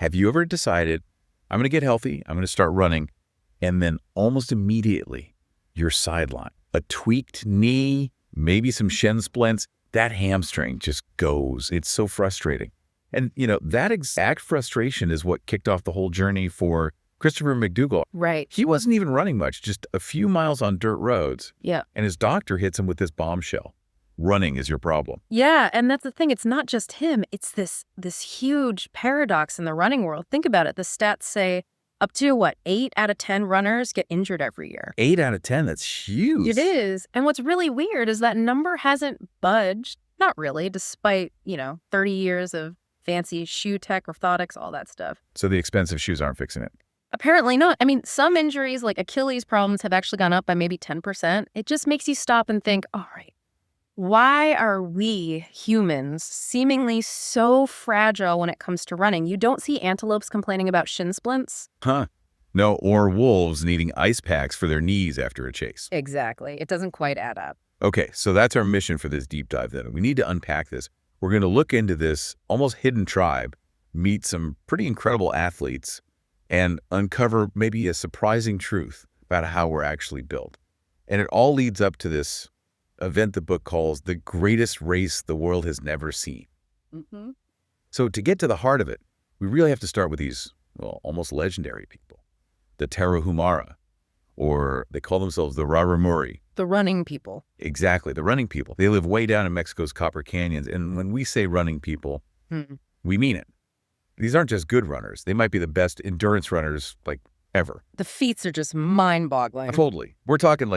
Have you ever decided, I'm going to get healthy, I'm going to start running, and then almost immediately you're sidelined? A tweaked knee, maybe some shin splints, that hamstring just goes. It's so frustrating. And, that exact frustration is what kicked off the whole journey for Christopher McDougall. Right. He wasn't even running much, just a few miles on dirt roads. Yeah. And his doctor hits him with this bombshell. Running is your problem. Yeah, and that's the thing. It's not just him. It's this huge paradox in the running world. Think about it. The stats say up to, 8 out of 10 runners get injured every year. 8 out of 10, that's huge. It is. And what's really weird is that number hasn't budged. Not really, despite, 30 years of fancy shoe tech, orthotics, all that stuff. So the expensive shoes aren't fixing it. Apparently not. I mean, some injuries like Achilles problems have actually gone up by maybe 10%. It just makes you stop and think, all right, why are we humans seemingly so fragile when it comes to running? You don't see antelopes complaining about shin splints. Huh. No, or wolves needing ice packs for their knees after a chase. Exactly. It doesn't quite add up. Okay, so that's our mission for this deep dive then. We need to unpack this. We're going to look into this almost hidden tribe, meet some pretty incredible athletes, and uncover maybe a surprising truth about how we're actually built. And it all leads up to this event the book calls the greatest race the world has never seen. Mm-hmm. So to get to the heart of it, we really have to start with these, almost legendary people. The Tarahumara, or they call themselves the Raramuri. The running people. Exactly, the running people. They live way down in Mexico's Copper Canyons. And when we say running people, we mean it. These aren't just good runners. They might be the best endurance runners, ever. The feats are just mind-boggling. Totally. We're talking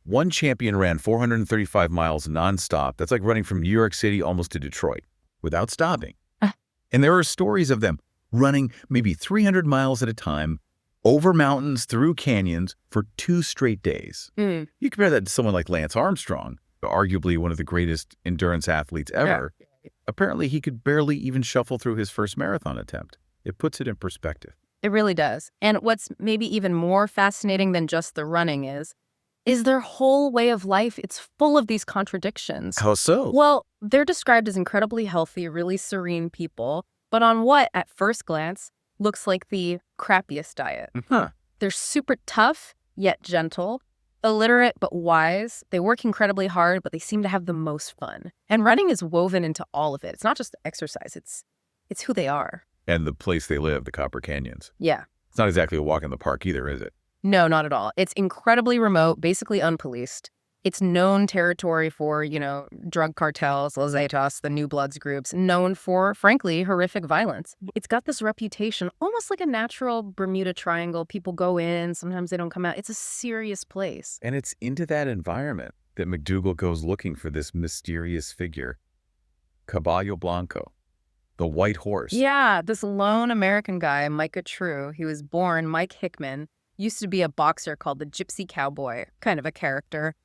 one champion ran 435 miles nonstop. That's like running from New York City almost to Detroit without stopping. And there are stories of them running maybe 300 miles at a time over mountains, through canyons for 2 straight days. You compare that to someone like Lance Armstrong, arguably one of the greatest endurance athletes ever. Yeah. Apparently, he could barely even shuffle through his first marathon attempt. It puts it in perspective. It really does. And what's maybe even more fascinating than just the running is their whole way of life. It's full of these contradictions. How so? Well, they're described as incredibly healthy, really serene people, but on what, at first glance, looks like the crappiest diet. Huh. They're super tough, yet gentle, illiterate but wise. They work incredibly hard, but they seem to have the most fun. And running is woven into all of it. It's not just exercise. It's who they are. And the place they live, the Copper Canyons. Yeah. It's not exactly a walk in the park either, is it? No, not at all. It's incredibly remote, basically unpoliced. It's known territory for, drug cartels, Los Zetas, the New Bloods groups, known for, frankly, horrific violence. It's got this reputation, almost like a natural Bermuda Triangle. People go in, sometimes they don't come out. It's a serious place. And it's into that environment that McDougall goes looking for this mysterious figure, Caballo Blanco, the white horse. Yeah, this lone American guy, Micah True, he was born Mike Hickman, used to be a boxer called the Gypsy Cowboy, kind of a character.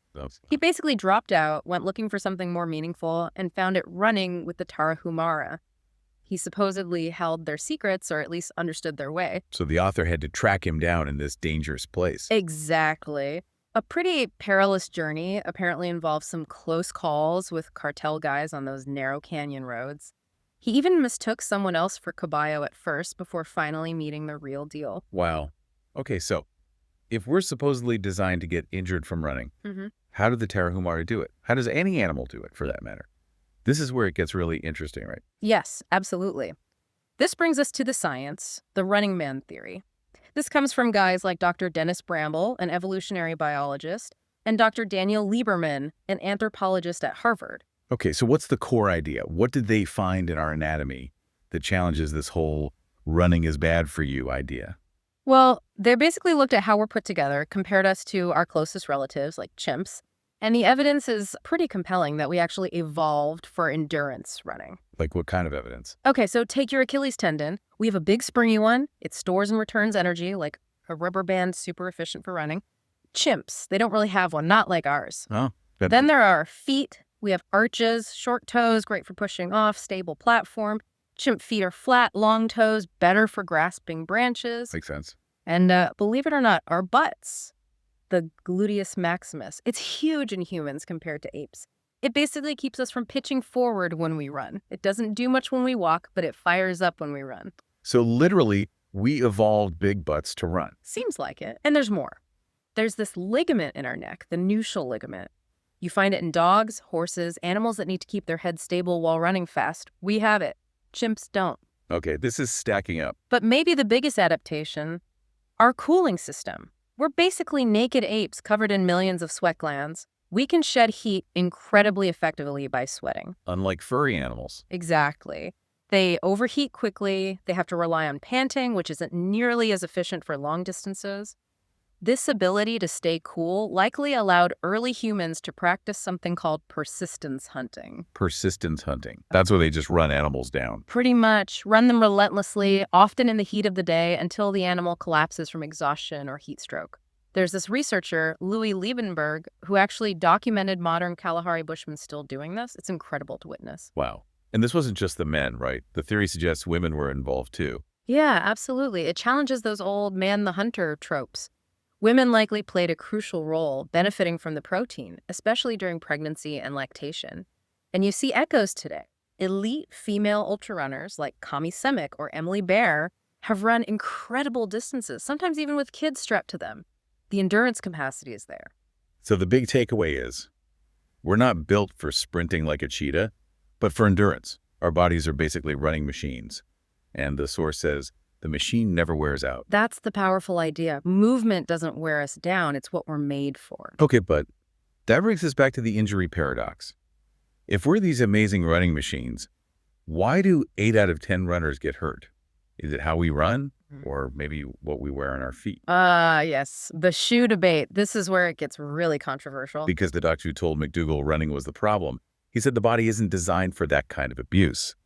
He basically dropped out, went looking for something more meaningful, and found it running with the Tarahumara. He supposedly held their secrets, or at least understood their way. So the author had to track him down in this dangerous place. Exactly. A pretty perilous journey apparently involves some close calls with cartel guys on those narrow canyon roads. He even mistook someone else for Caballo at first before finally meeting the real deal. Wow. Okay, so if we're supposedly designed to get injured from running, how do the Tarahumara do it? How does any animal do it, for that matter? This is where it gets really interesting, right? Yes, absolutely. This brings us to the science, the running man theory. This comes from guys like Dr. Dennis Bramble, an evolutionary biologist, and Dr. Daniel Lieberman, an anthropologist at Harvard. Okay, so what's the core idea? What did they find in our anatomy that challenges this whole running is bad for you idea? Well, they basically looked at how we're put together, compared us to our closest relatives, like chimps, and the evidence is pretty compelling that we actually evolved for endurance running. Like what kind of evidence? Okay, so take your Achilles tendon. We have a big springy one. It stores and returns energy, like a rubber band, super efficient for running. Chimps, they don't really have one, not like ours. Oh. Then there are our feet. We have arches, short toes, great for pushing off, stable platform. Chimp feet are flat, long toes, better for grasping branches. Makes sense. And believe it or not, our butts, the gluteus maximus, it's huge in humans compared to apes. It basically keeps us from pitching forward when we run. It doesn't do much when we walk, but it fires up when we run. So literally, we evolved big butts to run. Seems like it. And there's more. There's this ligament in our neck, the nuchal ligament. You find it in dogs, horses, animals that need to keep their head stable while running fast. We have it. Chimps don't. Okay, this is stacking up. But maybe the biggest adaptation, our cooling system. We're basically naked apes covered in millions of sweat glands. We can shed heat incredibly effectively by sweating. Unlike furry animals. Exactly. They overheat quickly. They have to rely on panting, which isn't nearly as efficient for long distances. This ability to stay cool likely allowed early humans to practice something called persistence hunting. Persistence hunting. That's where they just run animals down. Pretty much. Run them relentlessly, often in the heat of the day, until the animal collapses from exhaustion or heat stroke. There's this researcher, Louis Liebenberg, who actually documented modern Kalahari Bushmen still doing this. It's incredible to witness. Wow. And this wasn't just the men, right? The theory suggests women were involved too. Yeah, absolutely. It challenges those old man the hunter tropes. Women likely played a crucial role benefiting from the protein, especially during pregnancy and lactation. And you see echoes today. Elite female ultrarunners like Kami Semick or Emily Bear have run incredible distances, sometimes even with kids strapped to them. The endurance capacity is there. So the big takeaway is, we're not built for sprinting like a cheetah, but for endurance. Our bodies are basically running machines. And the source says, the machine never wears out. That's the powerful idea. Movement doesn't wear us down. It's what we're made for. Okay, but that brings us back to the injury paradox. If we're these amazing running machines, why do 8 out of 10 runners get hurt? Is it how we run, or maybe what we wear on our feet? Yes. The shoe debate. This is where it gets really controversial. Because the doctor who told McDougall running was the problem, he said the body isn't designed for that kind of abuse.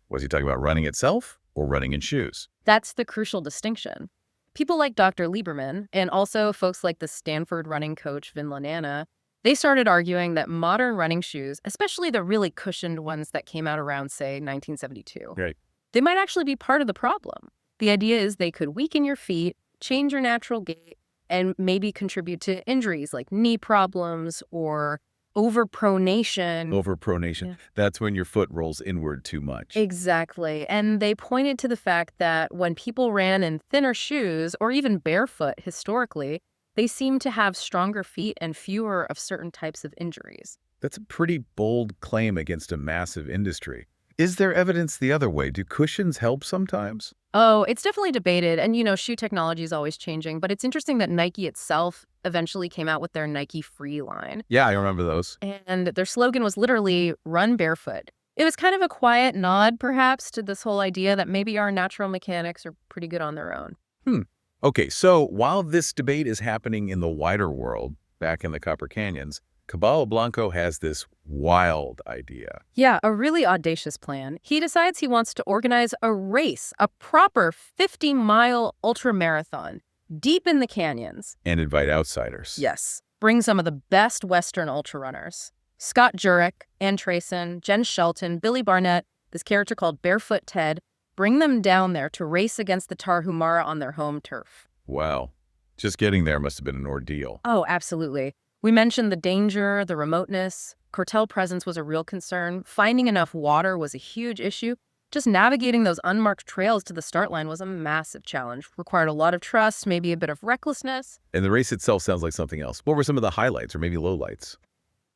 Was he talking about running itself or running in shoes? That's the crucial distinction. People like Dr. Lieberman, and also folks like the Stanford running coach Vin Lanana, they started arguing that modern running shoes, especially the really cushioned ones that came out around, say, 1972, Right. They might actually be part of the problem. The idea is they could weaken your feet, change your natural gait, and maybe contribute to injuries like knee problems or overpronation. Overpronation. Yeah. That's when your foot rolls inward too much. Exactly. And they pointed to the fact that when people ran in thinner shoes or even barefoot historically, they seemed to have stronger feet and fewer of certain types of injuries. That's a pretty bold claim against a massive industry. Is there evidence the other way? Do cushions help sometimes? Oh, it's definitely debated. And, shoe technology is always changing. But it's interesting that Nike itself eventually came out with their Nike Free line. Yeah, I remember those. And their slogan was literally run barefoot. It was kind of a quiet nod, perhaps, to this whole idea that maybe our natural mechanics are pretty good on their own. Okay, so while this debate is happening in the wider world, back in the Copper Canyons, Caballo Blanco has this wild idea. Yeah, a really audacious plan. He decides he wants to organize a race, a proper 50-mile ultramarathon, deep in the canyons. And invite outsiders. Yes. Bring some of the best Western ultrarunners. Scott Jurek, Ann Trayson, Jen Shelton, Billy Barnett, this character called Barefoot Ted. Bring them down there to race against the Tarahumara on their home turf. Wow. Just getting there must have been an ordeal. Oh, absolutely. We mentioned the danger, the remoteness. Cartel presence was a real concern. Finding enough water was a huge issue. Just navigating those unmarked trails to the start line was a massive challenge. Required a lot of trust, maybe a bit of recklessness. And the race itself sounds like something else. What were some of the highlights or maybe lowlights?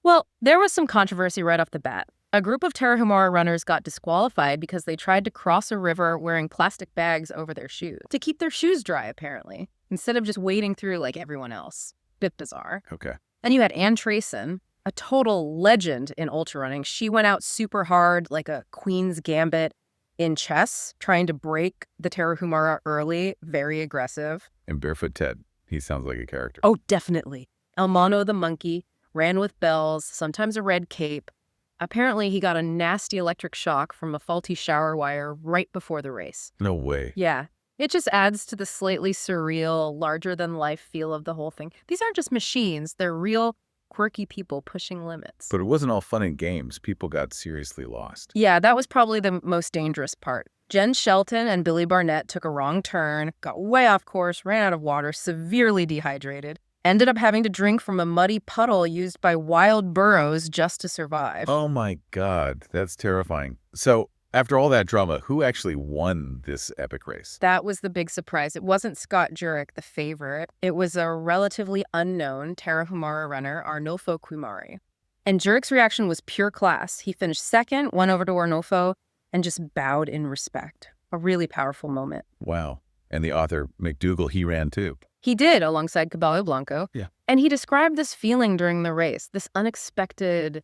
Well, there was some controversy right off the bat. A group of Tarahumara runners got disqualified because they tried to cross a river wearing plastic bags over their shoes to keep their shoes dry, apparently, instead of just wading through like everyone else. Bit bizarre. Okay. Then you had Ann Trayson, a total legend in ultra running. She went out super hard, like a queen's gambit in chess, trying to break the Tarahumara early, very aggressive. And Barefoot Ted, he sounds like a character. Oh, definitely. El Mono the monkey, ran with bells, sometimes a red cape. Apparently, he got a nasty electric shock from a faulty shower wire right before the race. No way. Yeah. It just adds to the slightly surreal, larger-than-life feel of the whole thing. These aren't just machines. They're real, quirky people pushing limits. But it wasn't all fun and games. People got seriously lost. Yeah, that was probably the most dangerous part. Jen Shelton and Billy Barnett took a wrong turn, got way off course, ran out of water, severely dehydrated, ended up having to drink from a muddy puddle used by wild burros just to survive. Oh my God, that's terrifying. So After all that drama, who actually won this epic race? That was the big surprise. It wasn't Scott Jurek, the favorite. It was a relatively unknown Tarahumara runner, Arnulfo Kumari. And Jurek's reaction was pure class. He finished second, went over to Arnulfo, and just bowed in respect. A really powerful moment. Wow. And the author, McDougall, he ran too. He did, alongside Caballo Blanco. Yeah. And he described this feeling during the race, this unexpected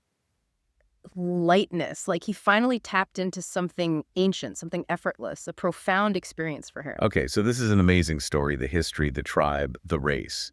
lightness, like he finally tapped into something ancient, something effortless, a profound experience for him. Okay, so this is an amazing story, the history, the tribe, the race.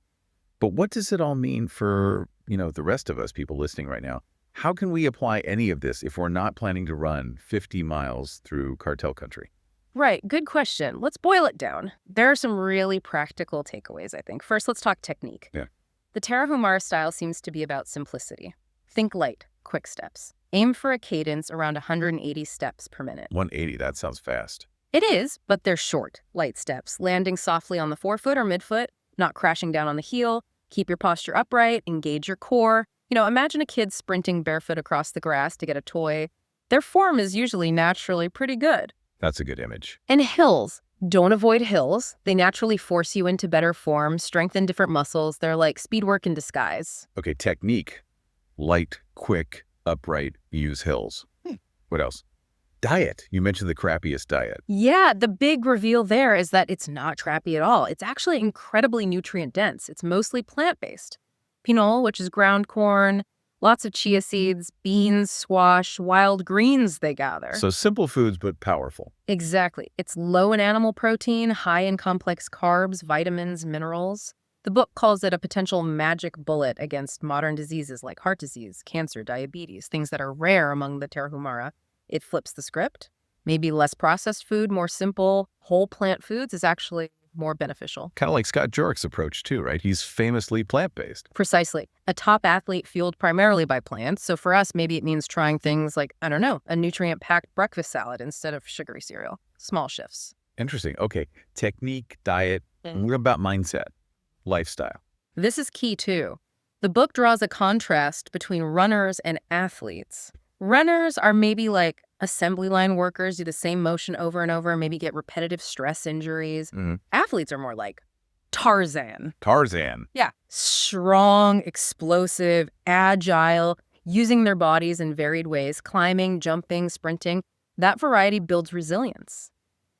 But what does it all mean for, the rest of us, people listening right now? How can we apply any of this if we're not planning to run 50 miles through cartel country? Right, good question. Let's boil it down. There are some really practical takeaways, I think. First, let's talk technique. Yeah. The Tarahumara style seems to be about simplicity. Think light, quick steps. Aim for a cadence around 180 steps per minute. 180, that sounds fast. It is, but they're short, light steps, landing softly on the forefoot or midfoot, not crashing down on the heel. Keep your posture upright, engage your core. Imagine a kid sprinting barefoot across the grass to get a toy. Their form is usually naturally pretty good. That's a good image. And hills. Don't avoid hills. They naturally force you into better form, strengthen different muscles. They're like speed work in disguise. Okay, technique. Light, quick, upright, use hills. What else? Diet. You mentioned the crappiest diet. Yeah, the big reveal there is that it's not crappy at all. It's actually incredibly nutrient dense. It's mostly plant-based. Pinole, which is ground corn, lots of chia seeds, beans, squash, wild greens they gather. So simple foods, but powerful. Exactly. It's low in animal protein, high in complex carbs, vitamins, minerals. The book calls it a potential magic bullet against modern diseases like heart disease, cancer, diabetes, things that are rare among the Tarahumara. It flips the script. Maybe less processed food, more simple, whole plant foods is actually more beneficial. Kind of like Scott Jurek's approach too, right? He's famously plant-based. Precisely. A top athlete fueled primarily by plants. So for us, maybe it means trying things like, a nutrient-packed breakfast salad instead of sugary cereal. Small shifts. Interesting. Okay. Technique, diet. We're about mindset, lifestyle. This is key too. The book draws a contrast between runners and athletes. Runners are maybe like assembly line workers, do the same motion over and over, maybe get repetitive stress injuries. Athletes are more like Tarzan. Tarzan. Yeah. Strong, explosive, agile, using their bodies in varied ways, climbing, jumping, sprinting. That variety builds resilience.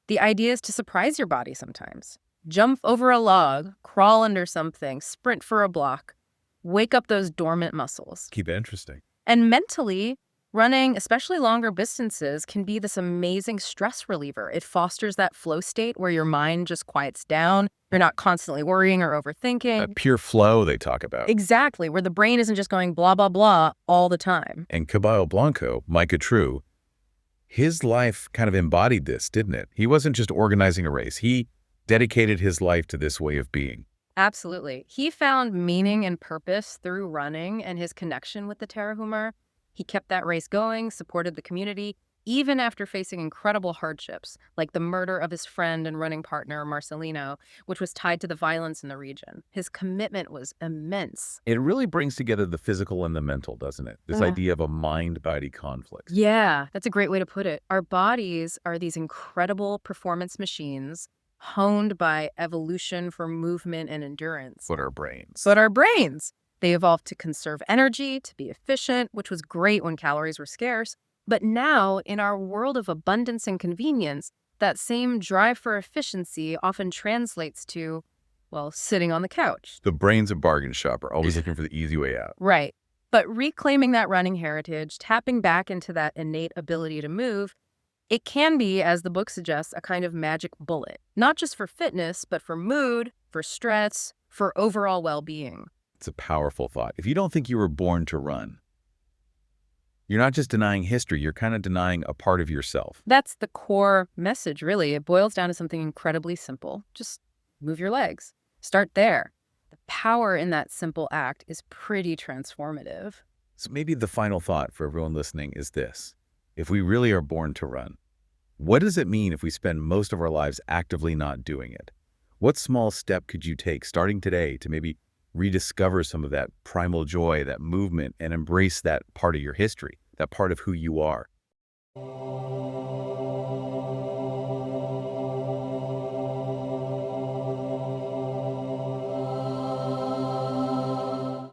The idea is to surprise your body sometimes. Jump over a log, crawl under something, sprint for a block. Wake up those dormant muscles. Keep it interesting. And mentally, running, especially longer distances, can be this amazing stress reliever. It fosters that flow state where your mind just quiets down. You're not constantly worrying or overthinking. That pure flow they talk about. Exactly, where the brain isn't just going blah, blah, blah all the time. And Caballo Blanco, Micah True, his life kind of embodied this, didn't it? He wasn't just organizing a race. He dedicated his life to this way of being. Absolutely. He found meaning and purpose through running and his connection with the Tarahumara. He kept that race going, supported the community, even after facing incredible hardships, like the murder of his friend and running partner, Marcelino, which was tied to the violence in the region. His commitment was immense. It really brings together the physical and the mental, doesn't it? This idea of a mind-body conflict. Yeah, that's a great way to put it. Our bodies are these incredible performance machines honed by evolution for movement and endurance. But our brains. They evolved to conserve energy, to be efficient, which was great when calories were scarce. But now, in our world of abundance and convenience, that same drive for efficiency often translates to, sitting on the couch. The brain's a bargain shopper, always looking for the easy way out. Right. But reclaiming that running heritage, tapping back into that innate ability to move, it can be, as the book suggests, a kind of magic bullet. Not just for fitness, but for mood, for stress, for overall well-being. It's a powerful thought. If you don't think you were born to run, you're not just denying history, you're kind of denying a part of yourself. That's the core message, really. It boils down to something incredibly simple. Just move your legs. Start there. The power in that simple act is pretty transformative. So maybe the final thought for everyone listening is this. If we really are born to run, what does it mean if we spend most of our lives actively not doing it? What small step could you take starting today to maybe rediscover some of that primal joy, that movement, and embrace that part of your history, that part of who you are?